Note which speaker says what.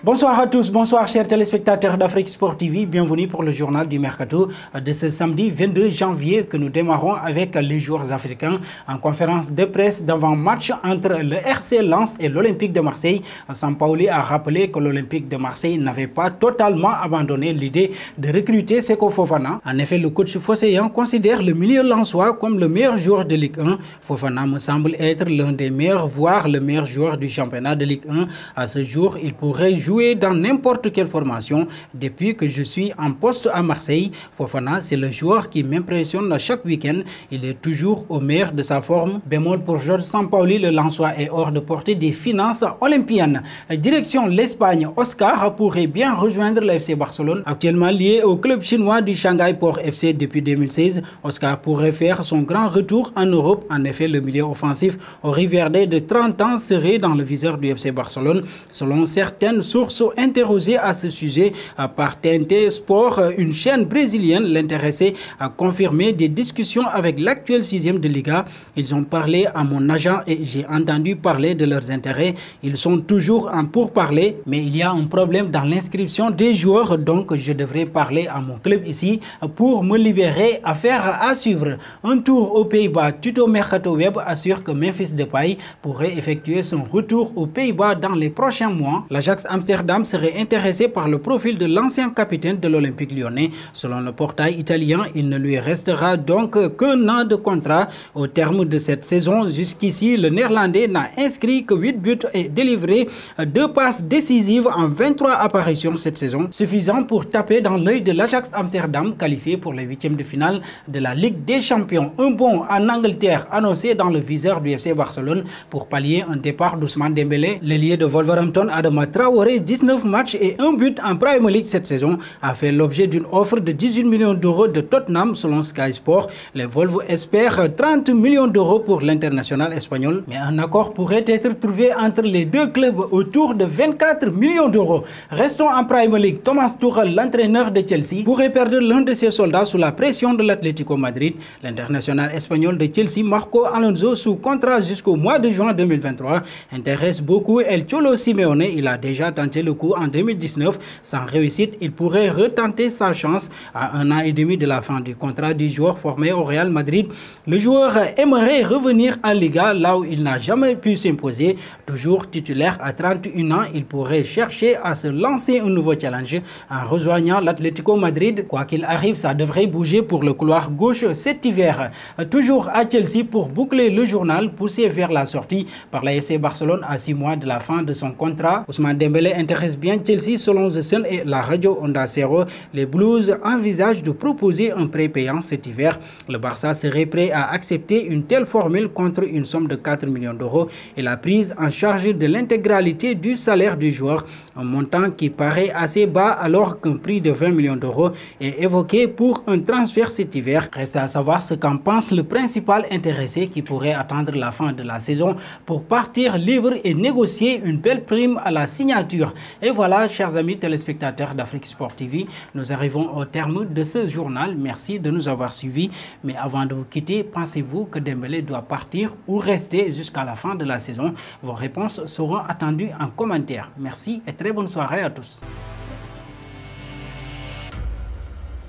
Speaker 1: Bonsoir à tous, bonsoir chers téléspectateurs d'Afrique Sport TV, bienvenue pour le journal du Mercato de ce samedi 22 janvier que nous démarrons avec les joueurs africains en conférence de presse d'avant-match entre le RC Lens et l'Olympique de Marseille. Sampaoli a rappelé que l'Olympique de Marseille n'avait pas totalement abandonné l'idée de recruter Seko Fofana. En effet, le coach Fosséen considère le milieu lensois comme le meilleur joueur de Ligue 1. Fofana me semble être l'un des meilleurs, voire le meilleur joueur du championnat de Ligue 1. À ce jour, il pourrait jouer dans n'importe quelle formation. Depuis que je suis en poste à Marseille, Fofana, c'est le joueur qui m'impressionne chaque week-end. Il est toujours au meilleur de sa forme. Bémol pour Georges Sampaoli, le Lensois est hors de portée des finances olympiennes. Direction l'Espagne, Oscar pourrait bien rejoindre le FC Barcelone. Actuellement lié au club chinois du Shanghai Port FC depuis 2016, Oscar pourrait faire son grand retour en Europe. En effet, le milieu offensif au Riverdé de 30 ans serait dans le viseur du FC Barcelone. Selon certaines sources interrogées à ce sujet par TNT Sport, une chaîne brésilienne l'intéressait à confirmer des discussions avec l'actuel 6e de Liga. Ils ont parlé à mon agent et j'ai entendu parler de leurs intérêts. Ils sont toujours en pourparlers, mais il y a un problème dans l'inscription des joueurs, donc je devrais parler à mon club ici pour me libérer. Affaire à suivre. Un tour aux Pays-Bas, Tuto Mercato Web assure que Memphis Depay pourrait effectuer son retour aux Pays-Bas dans les prochains mois. L'Ajax Amsterdam serait intéressé par le profil de l'ancien capitaine de l'Olympique lyonnais. Selon le portail italien, il ne lui restera donc qu'un an de contrat au terme de cette saison. Jusqu'ici, le Néerlandais n'a inscrit que 8 buts et délivré 2 passes décisives en 23 apparitions cette saison, suffisant pour taper dans l'œil de l'Ajax Amsterdam, qualifié pour les 8e de finale de la Ligue des Champions. Un bond en Angleterre annoncé dans le viseur du FC Barcelone pour pallier un départ d'Ousmane Dembélé. L'ailier de Wolverhampton, Adama Traoré, 19 matchs et 1 but en Premier League cette saison, a fait l'objet d'une offre de 18 millions d'euros de Tottenham selon Sky Sport. Les Wolves espèrent 30 millions d'euros pour l'international espagnol, mais un accord pourrait être trouvé entre les deux clubs autour de 24 millions d'euros. Restons en Premier League. Thomas Tuchel, l'entraîneur de Chelsea, pourrait perdre l'un de ses soldats sous la pression de l'Atlético Madrid. L'international espagnol de Chelsea, Marco Alonso, sous contrat jusqu'au mois de juin 2023, intéresse beaucoup El Cholo Simeone. Il a déjà tenté le coup en 2019. Sans réussite, il pourrait retenter sa chance à 1 an et demi de la fin du contrat du joueur formé au Real Madrid. Le joueur aimerait revenir en Liga, là où il n'a jamais pu s'imposer. Toujours titulaire à 31 ans, il pourrait chercher à se lancer un nouveau challenge en rejoignant l'Atlético Madrid. Quoi qu'il arrive, ça devrait bouger pour le couloir gauche cet hiver. Toujours à Chelsea pour boucler le journal, poussé vers la sortie par la FC Barcelone à 6 mois de la fin de son contrat. Ousmane Dembélé intéresse bien Chelsea selon The Sun et la radio Onda Cero. Les Blues envisagent de proposer un prêt payant cet hiver. Le Barça serait prêt à accepter une telle formule contre une somme de 4 millions d'euros et la prise en charge de l'intégralité du salaire du joueur, un montant qui paraît assez bas alors qu'un prix de 20 millions d'euros est évoqué pour un transfert cet hiver. Reste à savoir ce qu'en pense le principal intéressé qui pourrait attendre la fin de la saison pour partir libre et négocier une belle prime à la signature. Et voilà, chers amis téléspectateurs d'Afrique Sport TV, nous arrivons au terme de ce journal. Merci de nous avoir suivis. Mais avant de vous quitter, pensez-vous que Dembélé doit partir ou rester jusqu'à la fin de la saison? Vos réponses seront attendues en commentaire. Merci et très bonne soirée à tous.